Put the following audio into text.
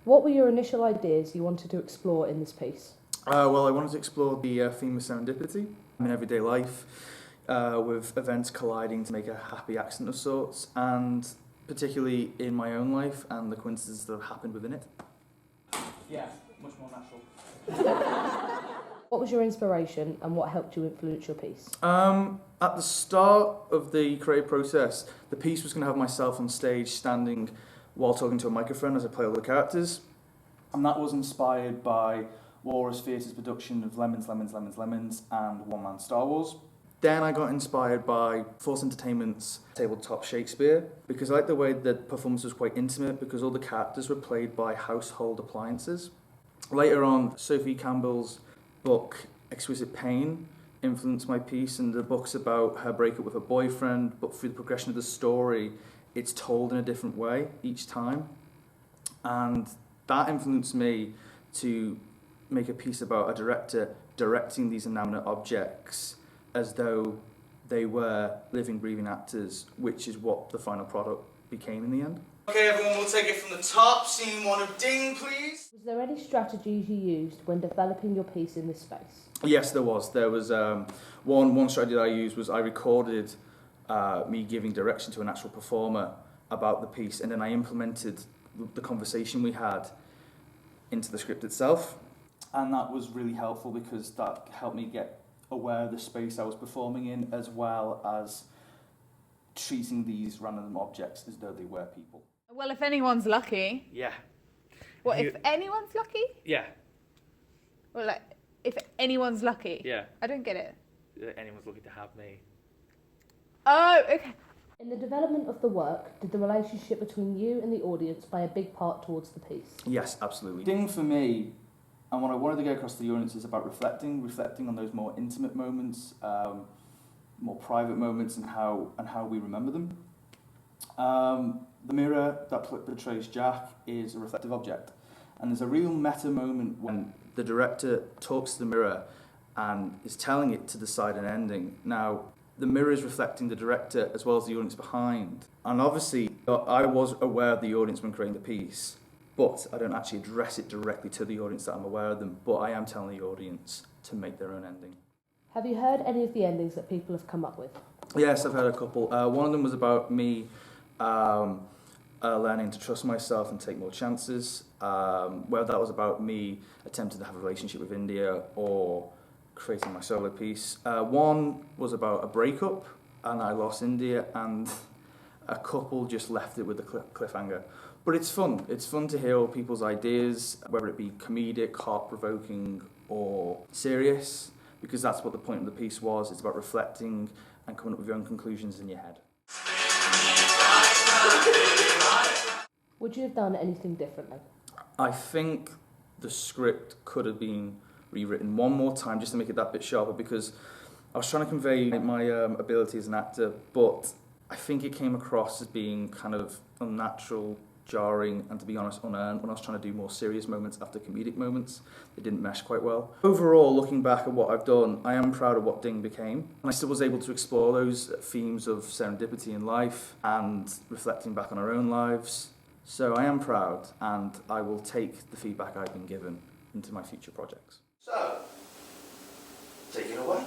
What were your initial ideas you wanted to explore in this piece? Well, I wanted to explore the theme of serendipity in everyday life, with events colliding to make a happy accident of sorts, and particularly in my own life and the coincidences that have happened within it. Yeah, much more natural. What was your inspiration and what helped you influence your piece? At the start of the creative process, the piece was going to have myself on stage standing while talking to a microphone as I play all the characters. And that was inspired by Walrus Theatre's production of Lemons, Lemons, Lemons, Lemons and One Man Star Wars. Then I got inspired by Force Entertainment's Tabletop Shakespeare, because I liked the way that the performance was quite intimate, because all the characters were played by household appliances. Later on, Sophie Campbell's book Exquisite Pain influenced my piece, and the book's about her breakup with her boyfriend, but through the progression of the story, it's told in a different way each time. And that influenced me to make a piece about a director directing these inanimate objects as though they were living, breathing actors, which is what the final product became in the end. Okay, everyone, we'll take it from the top. Scene one of Ding, please. Was there any strategies you used when developing your piece in this space? Yes, there was. There was one strategy that I used was I recorded me giving direction to an actual performer about the piece, and then I implemented the conversation we had into the script itself. And that was really helpful because that helped me get aware of the space I was performing in, as well as treating these random objects as though they were people. Well, if anyone's lucky. Yeah. What, if anyone's lucky? Yeah. Well, like, if anyone's lucky? Yeah. I don't get it. Anyone's lucky to have me. Oh, okay. In the development of the work, did the relationship between you and the audience play a big part towards the piece? Yes, absolutely. Ding for me, and what I wanted to get across to the audience is about reflecting on those more intimate moments, more private moments, and how we remember them. The mirror that portrays Jack is a reflective object, and there's a real meta moment when the director talks to the mirror and is telling it to decide an ending. Now, the mirror is reflecting the director as well as the audience behind, and obviously I was aware of the audience when creating the piece, but I don't actually address it directly to the audience that I'm aware of them, but I am telling the audience to make their own ending. Have you heard any of the endings that people have come up with? Yes, I've heard a couple. One of them was about me learning to trust myself and take more chances, whether that was about me attempting to have a relationship with India or creating my solo piece. One was about a breakup and I lost India, and a couple just left it with a cliffhanger. But it's fun. It's fun to hear all people's ideas, whether it be comedic, heart-provoking or serious, because that's what the point of the piece was. It's about reflecting and coming up with your own conclusions in your head. Would you have done anything differently? I think the script could have been rewritten one more time just to make it that bit sharper, because I was trying to convey my ability as an actor, but I think it came across as being kind of unnatural, jarring, and to be honest, unearned when I was trying to do more serious moments after comedic moments. It didn't mesh quite well. Overall, looking back at what I've done, I am proud of what Ding became. And I still was able to explore those themes of serendipity in life and reflecting back on our own lives. So I am proud, and I will take the feedback I've been given into my future projects. So, take it away.